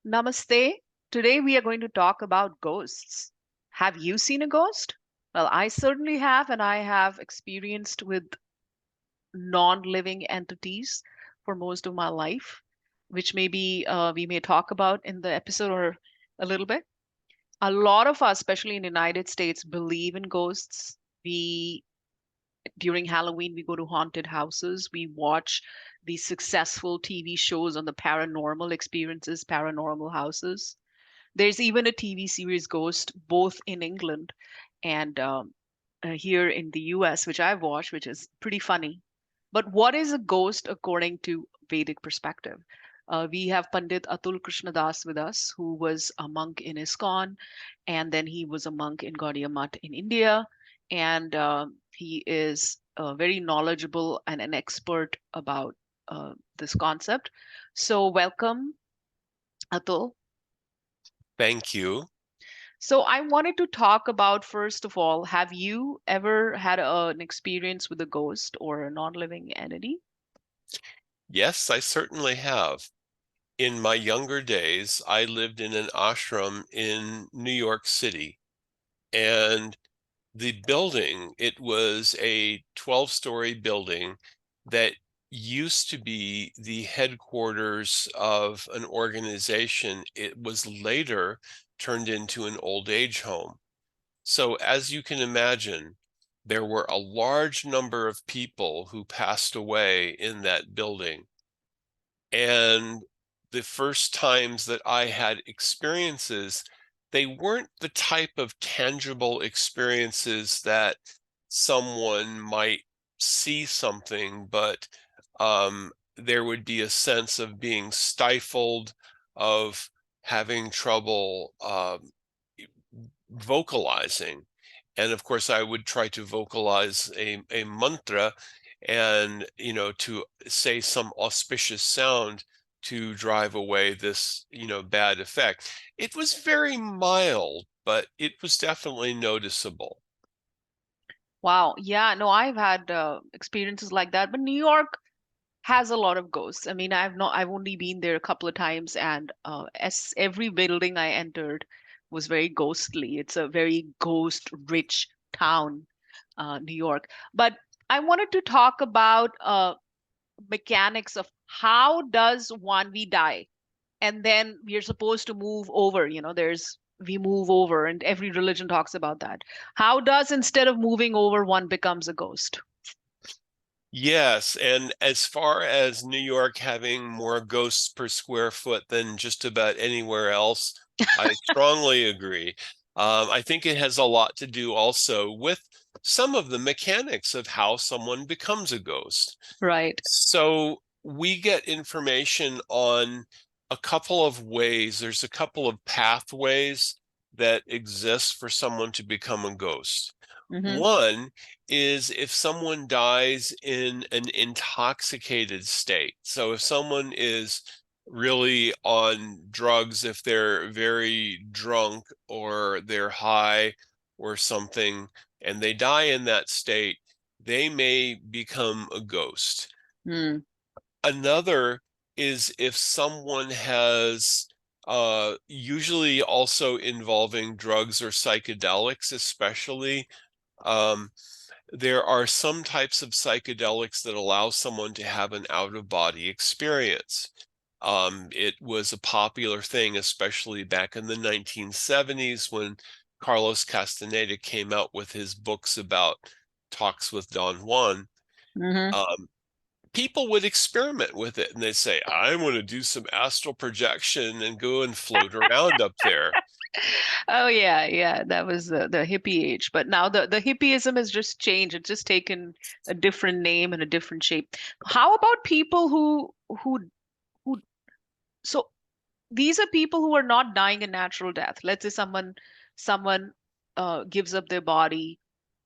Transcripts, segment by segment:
Namaste. Today we are going to talk about ghosts. Have you seen a ghost? Well, I certainly have, and I have experienced with non-living entities for most of my life, which maybe we may talk about in the episode or a little bit. A lot of us, especially in the United States, believe in ghosts. We During Halloween, we go to haunted houses. We watch these successful TV shows on the paranormal experiences, paranormal houses. There's even a TV series Ghost, both in England and here in the US, which I've watched, which is pretty funny. But what is a ghost according to Vedic perspective? We have Pandit Atul Krishnadas with us, who was a monk in ISKCON, and then he was a monk in Gaudiya Math in India, and he is very knowledgeable and an expert about this concept. So, welcome, Atul. Thank you. So I wanted to talk about, first of all, have you ever had an experience with a ghost or a non-living entity? Yes, I certainly have. In my younger days, I lived in an ashram in New York City, and the building, it was a 12-story building that used to be the headquarters of an organization. It was later turned into an old age home. So as you can imagine, there were a large number of people who passed away in that building. And the first times that I had experiences, they weren't the type of tangible experiences that someone might see something, but there would be a sense of being stifled, of having trouble vocalizing. And of course, I would try to vocalize a mantra and, to say some auspicious sound to drive away this, bad effect. It was very mild, but it was definitely noticeable. Wow. Yeah, no, I've had experiences like that, but New York has a lot of ghosts. I mean, I've only been there a couple of times, and as every building I entered was very ghostly. It's a very ghost-rich town, New York. But I wanted to talk about mechanics of how does one we die and then we're supposed to move over, there's we move over and every religion talks about that. How does, instead of moving over, one becomes a ghost? Yes, and as far as New York having more ghosts per square foot than just about anywhere else, I strongly agree. I think it has a lot to do also with some of the mechanics of how someone becomes a ghost. Right. So we get information on a couple of ways. There's a couple of pathways that exist for someone to become a ghost. Mm-hmm. One is if someone dies in an intoxicated state. So if someone is really on drugs, if they're very drunk or they're high or something, and they die in that state, they may become a ghost. Mm. Another is if someone has usually also involving drugs or psychedelics, especially. Um, there are some types of psychedelics that allow someone to have an out-of-body experience. It was a popular thing, especially back in the 1970s when Carlos Castaneda came out with his books about talks with Don Juan. Mm-hmm. Um, People would experiment with it and they'd say, I want to do some astral projection and go and float around up there. Oh yeah, yeah, that was the hippie age, but now the hippieism has just changed. It's just taken a different name and a different shape. How about people who so these are people who are not dying a natural death. Let's say someone gives up their body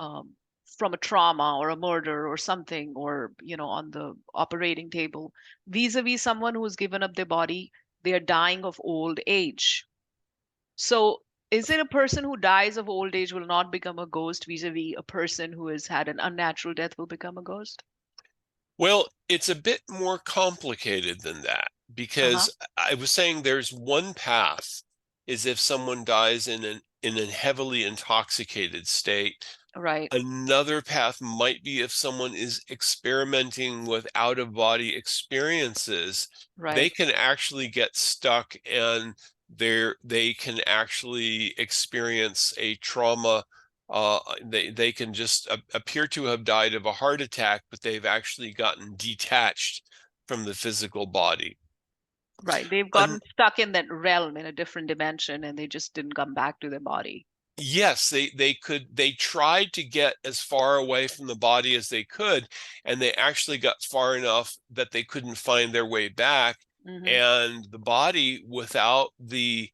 um, from a trauma or a murder or something, or on the operating table, vis-a-vis someone who's given up their body, they are dying of old age. So is it a person who dies of old age will not become a ghost, vis-a-vis a person who has had an unnatural death will become a ghost? Well, it's a bit more complicated than that Uh-huh. because I was saying there's one path is if someone dies in a heavily intoxicated state. Right, Another path might be if someone is experimenting with out of body experiences, they right, can actually get stuck and they can actually experience a trauma. They can just appear to have died of a heart attack, but they've actually gotten detached from the physical body. right. They've gotten stuck in that realm in a different dimension and they just didn't come back to their body. Yes, they tried to get as far away from the body as they could, and they actually got far enough that they couldn't find their way back. Hmm. And the body without the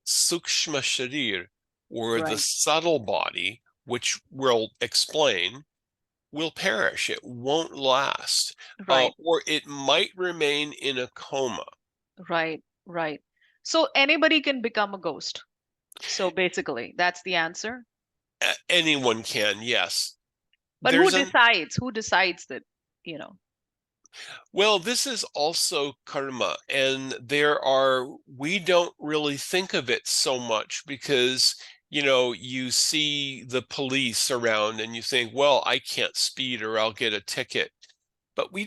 sukshma sharir, or the Right, subtle body, which we'll explain, will perish. It won't last. right, Or it might remain in a coma. right, right. So anybody can become a ghost. So basically, that's the answer. Anyone can, yes. But who There's an decides? Who decides that, you know? Well, this is also karma, and we don't really think of it so much because, you see the police around and you think, well, I can't speed or I'll get a ticket. But we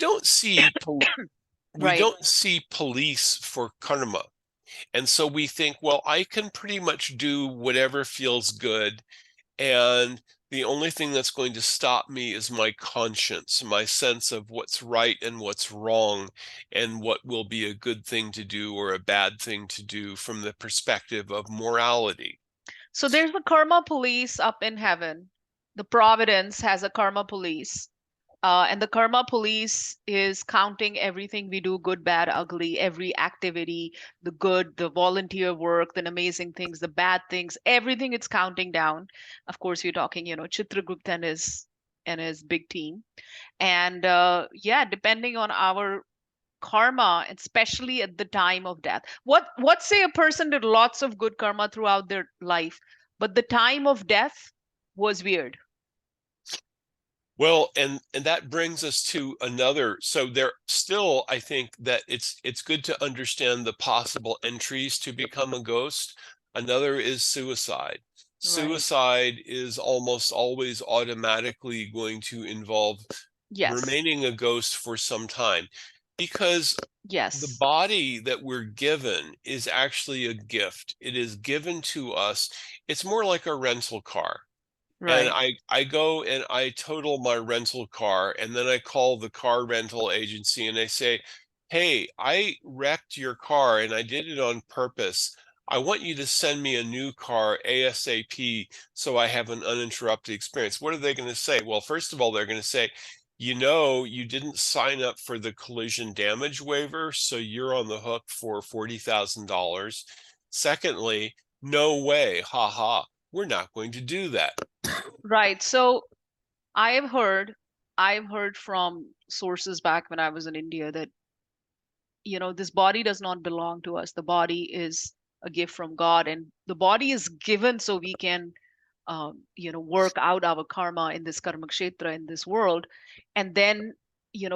Right. don't see police for karma. And so we think, well, I can pretty much do whatever feels good, and the only thing that's going to stop me is my conscience, my sense of what's right and what's wrong, and what will be a good thing to do or a bad thing to do from the perspective of morality. So there's the karma police up in heaven. The Providence has a karma police. And the karma police is counting everything we do, good, bad, ugly, every activity, the good, the volunteer work, the amazing things, the bad things, everything it's counting down. Of course, you're talking, Chitragupta and his big team. And yeah, depending on our karma, especially at the time of death. What say a person did lots of good karma throughout their life, but the time of death was weird. Well, and that brings us to another. So there still, I think that it's good to understand the possible entries to become a ghost. Another is suicide. Right. Suicide is almost always automatically going to involve Yes. remaining a ghost for some time, because the Yes. body that we're given is actually a gift. It is given to us. It's more like a rental car. And Right. I go and I total my rental car, and then I call the car rental agency and I say, "Hey, I wrecked your car and I did it on purpose. I want you to send me a new car ASAP so I have an uninterrupted experience." What are they going to say? Well, first of all, they're going to say, you didn't sign up for the collision damage waiver, so you're on the hook for $40,000. Secondly, no way, haha, we're not going to do that. Right. So I've heard, I've heard from sources back when I was in India that, this body does not belong to us. The body is a gift from God, and the body is given so we can, work out our karma in this karma kshetra in this world. And then,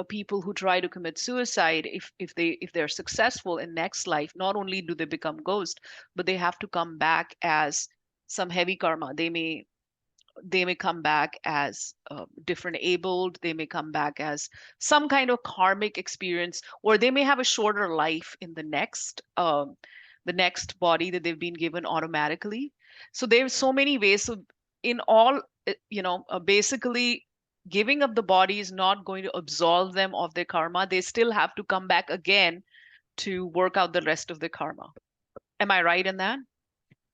people who try to commit suicide, if they're successful in next life, not only do they become ghost, but they have to come back as some heavy karma. They may come back as different abled, they may come back as some kind of karmic experience, or they may have a shorter life in the next body that they've been given automatically. So there's so many ways. So in all, basically giving up the body is not going to absolve them of their karma. They still have to come back again to work out the rest of the karma. Am I right in that?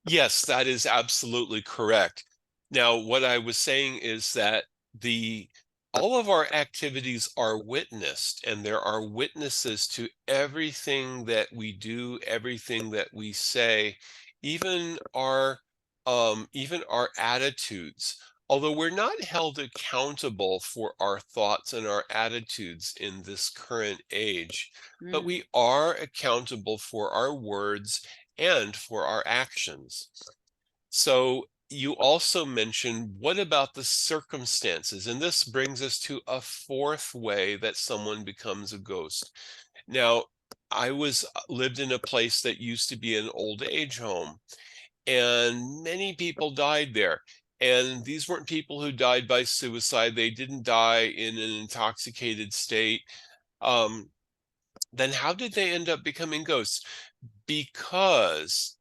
Yes, that is absolutely correct. Now, what I was saying is that the all of our activities are witnessed, and there are witnesses to everything that we do, everything that we say, even our attitudes. Although we're not held accountable for our thoughts and our attitudes in this current age, but Hmm. we are accountable for our words and for our actions. So you also mentioned, what about the circumstances? And this brings us to a fourth way that someone becomes a ghost. Now, I was lived in a place that used to be an old age home, and many people died there. And these weren't people who died by suicide. They didn't die in an intoxicated state. Um, then how did they end up becoming ghosts? Because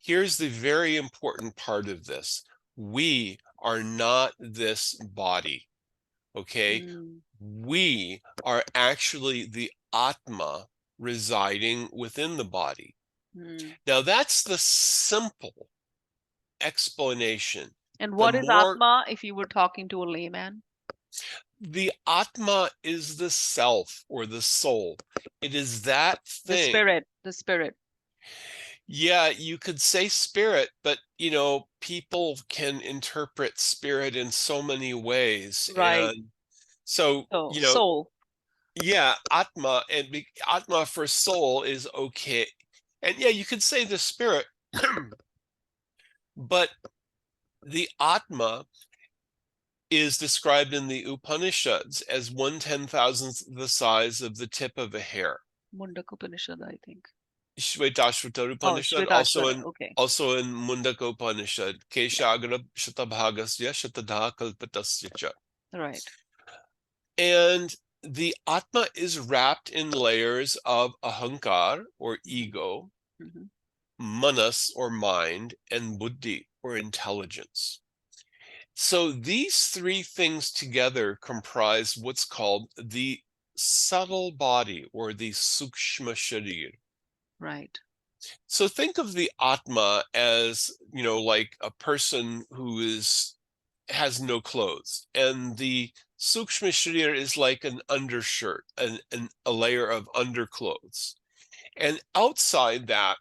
here's the very important part of this. We are not this body, okay? Mm, We are actually the Atma residing within the body. mm. Now, that's the simple explanation. And The what is more Atma if you were talking to a layman? the Atma is the self or the soul, it is that The thing. spirit, the spirit. Yeah, you could say spirit, but people can interpret spirit in so many ways. Right. And so, So, soul. yeah, Atma and Atma for soul is okay. And yeah, you could say the spirit, but the Atma is described in the Upanishads as 1/10,000th the size of the tip of a hair. Mundak Upanishad, I think. Shvetashvatara Oh, Upanishad, Shvetashvara. Okay. also in Mundaka Upanishad, Yeah. Keshagra Shatabhagasya Shatadha Kalpatasya cha. Right. And the Atma is wrapped in layers of ahankar or Hmm. ego, Hmm. manas or mind, and buddhi or intelligence. So these three things together comprise what's called the subtle body or the sukshma sharir. Right. So think of the Atma as, like a person who has no clothes, and the Sukshma Sharir is like an undershirt, a layer of underclothes. And outside that,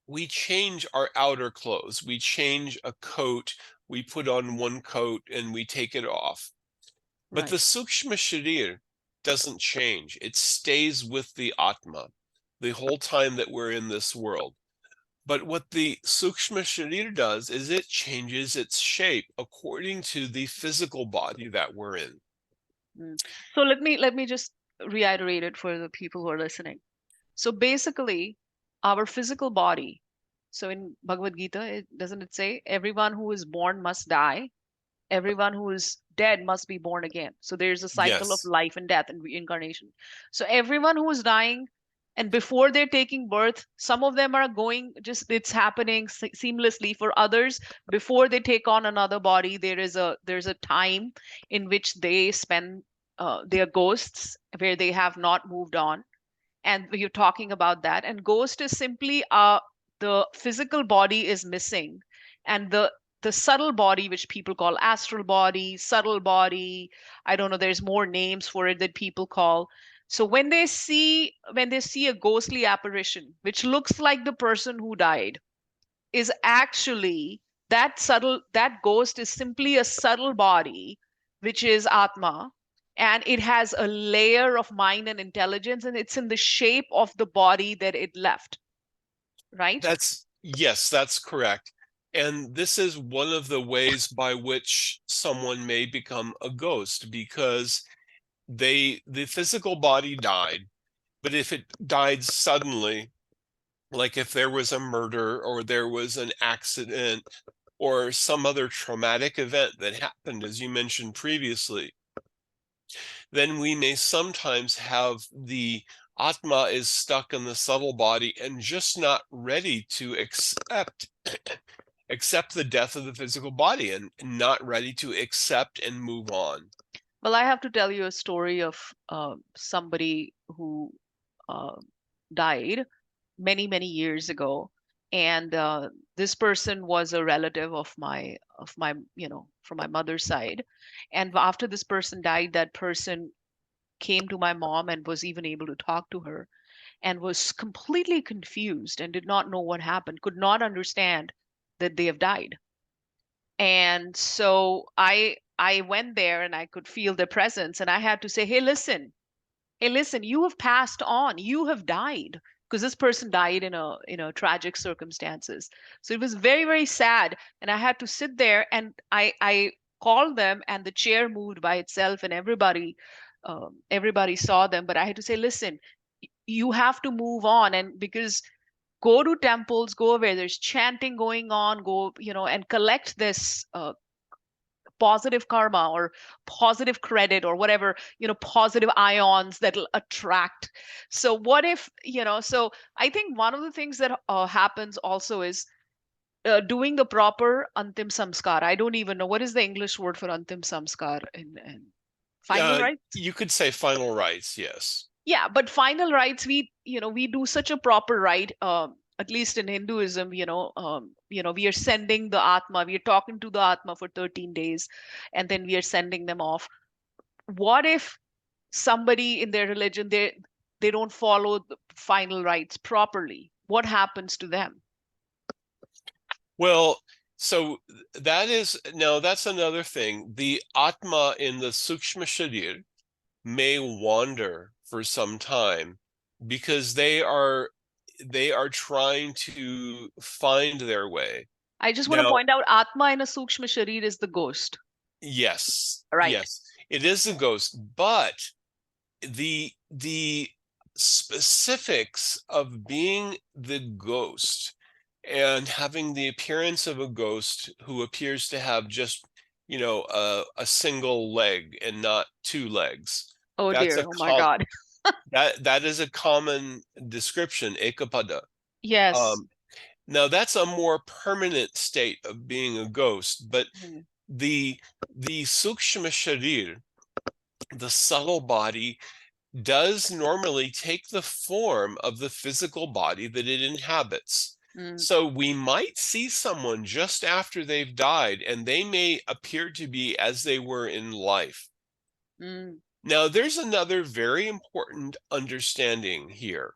we change our outer clothes. We change a coat, we put on one coat and we take it off. But the Right. Sukshma Sharir doesn't change. It stays with the Atma the whole time that we're in this world. But what the Sukshma Sharir does is it changes its shape according to the physical body that we're in. Mm. So let me just reiterate it for the people who are listening. So basically, our physical body. So in Bhagavad Gita, doesn't it say everyone who is born must die? Everyone who is dead must be born again. So there's a cycle of Yes, life and death and reincarnation. So everyone who is dying and before they're taking birth, some of them are going just it's happening seamlessly. For others, before they take on another body, there's a time in which they spend their ghosts where they have not moved on, and you're talking about that. And ghost is simply the physical body is missing, and the subtle body, which people call astral body, subtle body, I don't know, there's more names for it that people call. So when they see a ghostly apparition which looks like the person who died, is actually that ghost is simply a subtle body, which is Atma, and it has a layer of mind and intelligence, and it's in the shape of the body that it left, right? yes, that's correct. And this is one of the ways by which someone may become a ghost because the physical body died, but if it died suddenly, like if there was a murder or there was an accident or some other traumatic event that happened, as you mentioned previously, then we may sometimes have the Atma is stuck in the subtle body and just not ready to accept the death of the physical body and not ready to accept and move on. Well, I have to tell you a story of somebody who uh, died many years ago, and this person was a relative of my from my mother's side. And after this person died, that person came to my mom and was even able to talk to her, and was completely confused and did not know what happened, could not understand that they have died. And so I went there and I could feel their presence, and I had to say, hey, listen, you have passed on, you have died, because this person died in a tragic circumstances. So it was very sad, and I had to sit there, and I called them, and the chair moved by itself, and everybody saw them. But I had to say, listen, you have to move on. And because go to temples, go where there's chanting going on, go, and collect this positive karma or positive credit or whatever, positive ions that'll attract. So what if, so I think one of the things that happens also is doing the proper antim samskar. I don't even know what is the English word for antim samskar in final rites. You could say final rites, yes. Yeah, but final rites, we do such a proper rite. At least in Hinduism, we are sending the Atma, we are talking to the Atma for 13 days, and then we are sending them off. What if somebody in their religion, they don't follow the final rites properly? What happens to them? Well, so that's another thing. The Atma in the Sukshma Sharir may wander for some time because they are trying to find their way. I just want to Now, point out Atma in a Sukshma Sharir is the ghost. yes, Right. yes, it is a ghost, but the specifics of being the ghost and having the appearance of a ghost who appears to have just, a single leg and not two legs. Oh That's dear. a Oh my God. that is a common description, ekapada. Yes. Um, Now that's a more permanent state of being a ghost, but Mm, the the sukshma sharir, the subtle body, does normally take the form of the physical body that it inhabits. mm, So we might see someone just after they've died, and they may appear to be as they were in life. mm, Now, there's another very important understanding here.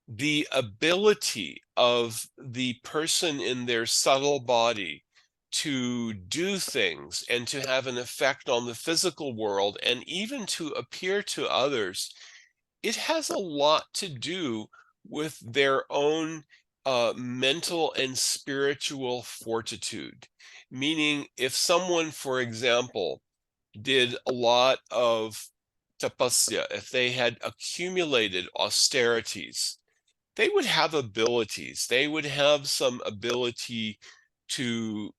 The ability of the person in their subtle body to do things and to have an effect on the physical world and even to appear to others, it has a lot to do with their own mental and spiritual fortitude. Meaning, if someone, for example, did a lot of tapasya, if they had accumulated austerities, they would have abilities. They would have some ability to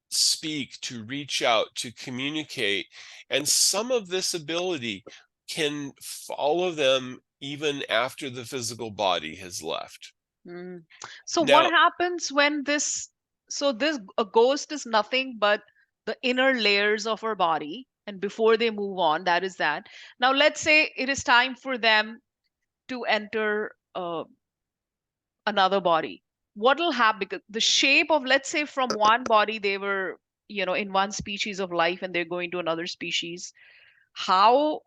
speak, to reach out, to communicate. And some of this ability can follow them even after the physical body has left. mm. So what Now, happens when this a ghost is nothing but the inner layers of our body, and before they move on, that is that. Now let's say it is time for them to enter another body. What will happen? Because the shape of, let's say, from one body they were, in one species of life, and they're going to another species. How?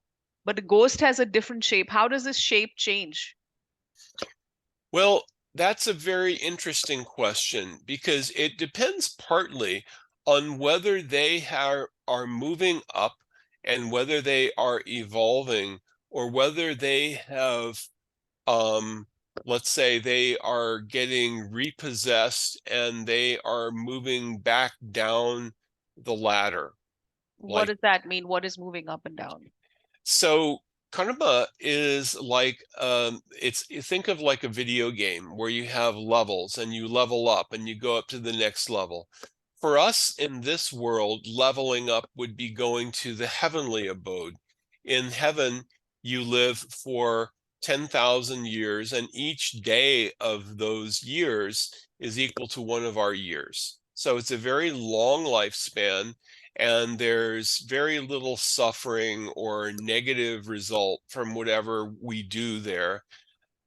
But the ghost has a different shape. How does this shape change? well, that's a very interesting question because it depends partly on whether are moving up and whether they are evolving, or whether they have, um, let's say, they are getting repossessed and they are moving back down the ladder. What Like, does that mean? What is moving up and down? so karma is like, it's, you think of like a video game where you have levels and you level up and you go up to the next level. For us in this world, leveling up would be going to the heavenly abode. In heaven, you live for 10,000 years, and each day of those years is equal to one of our years. So it's a very long lifespan, and there's very little suffering or negative result from whatever we do there.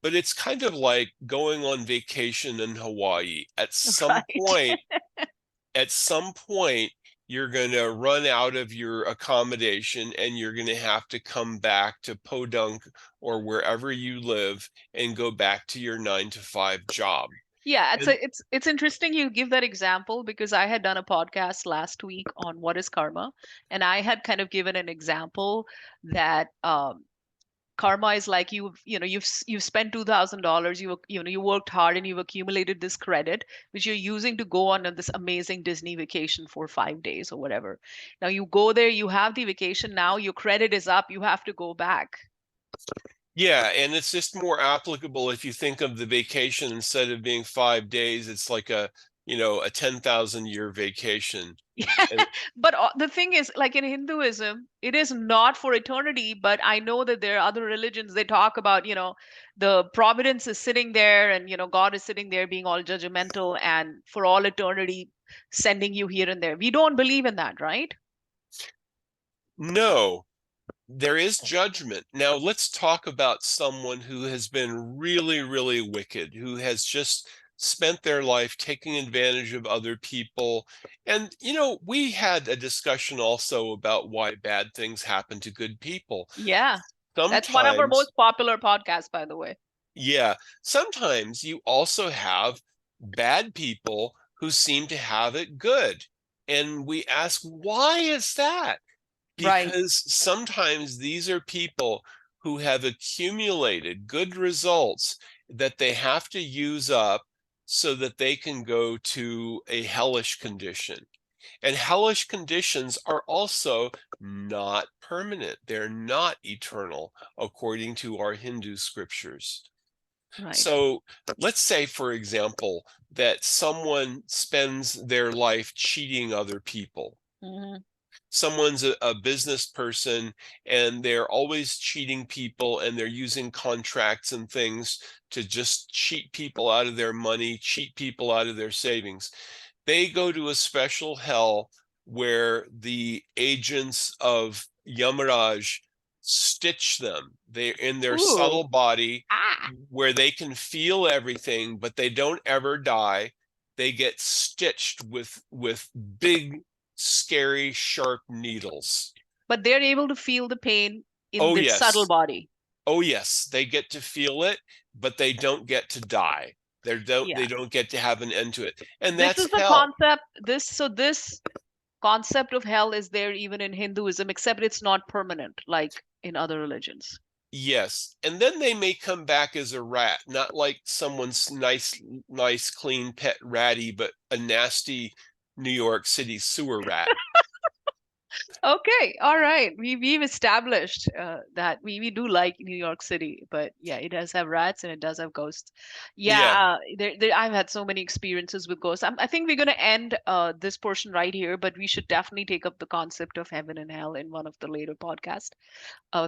But it's kind of like going on vacation in Hawaii. Right. At some point, you're going to run out of your accommodation and you're going to have to come back to Podunk or wherever you live and go back to your 9 to 5 job. Yeah, And it's interesting you give that example, because I had done a podcast last week on what is karma, and I had kind of given an example that karma is like you've spent $2,000, you worked hard and you've accumulated this credit which you're using to go on this amazing Disney vacation for 5 days or whatever. Now you go there, you have the vacation, now your credit is up, you have to go back. Yeah, and it's just more applicable if you think of the vacation instead of being 5 days, it's like a 10,000 year vacation. Yeah, And but the thing is, like in Hinduism, it is not for eternity. But I know that there are other religions, they talk about, the providence is sitting there and, God is sitting there being all judgmental and for all eternity sending you here and there. We don't believe in that, right? no, there is judgment. Now, let's talk about someone who has been really, really wicked, who has just spent their life taking advantage of other people. And, we had a discussion also about why bad things happen to good people. Yeah. That's one of our Sometimes, most popular podcasts, by the way. yeah, sometimes you also have bad people who seem to have it good. And we ask, why is that? Right, Because sometimes these are people who have accumulated good results that they have to use up so that they can go to a hellish condition. And hellish conditions are also not permanent, they're not eternal, according to our Hindu scriptures. right. So let's say, for example, that someone spends their life cheating other people. Hmm. Someone's a business person and they're always cheating people and they're using contracts and things to just cheat people out of their money, cheat people out of their savings. They go to a special hell where the agents of Yamaraj stitch them. They're in their Ooh. subtle body Ah. where they can feel everything, but they don't ever die. They get stitched with big, scary, sharp needles. But they're able to feel the pain in Oh their subtle yes. body. Oh yes, they get to feel it, but they don't get to die. Yeah. They don't get to have an end to it. And This that's is the hell. concept. This concept of hell is there even in Hinduism, except it's not permanent like in other religions. Yes. And then they may come back as a rat, not like someone's nice, clean pet ratty, but a nasty New York City sewer rat. Okay, all right. We've established that we do like New York City, but yeah, it does have rats and it does have ghosts. Yeah. Yeah, I've had so many experiences with ghosts. I think we're going to end this portion right here, but we should definitely take up the concept of heaven and hell in one of the later podcasts.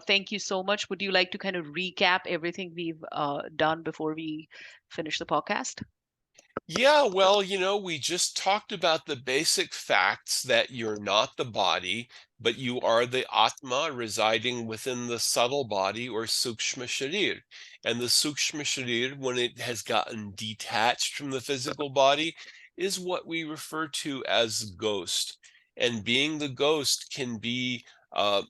Thank you so much. Would you like to kind of recap everything we've done before we finish the podcast? Yeah, well, we just talked about the basic facts that you're not the body, but you are the Atma residing within the subtle body or Sukshma Sharir. And the Sukshma Sharir, when it has gotten detached from the physical body, is what we refer to as ghost. And being the ghost can be a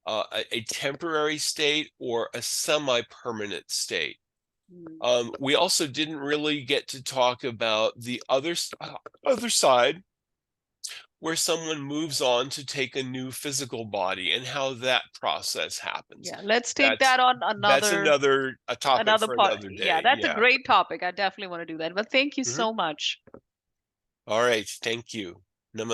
a temporary state or a semi-permanent state. Mm. We also didn't really get to talk about the other side, where someone moves on to take a new physical body and how that process happens. Yeah, let's take That's that on that's another a topic another for part. another Yeah, day. that's a Yeah. great topic. I definitely want to do that. But thank you Mhm. so much. All right. Thank you.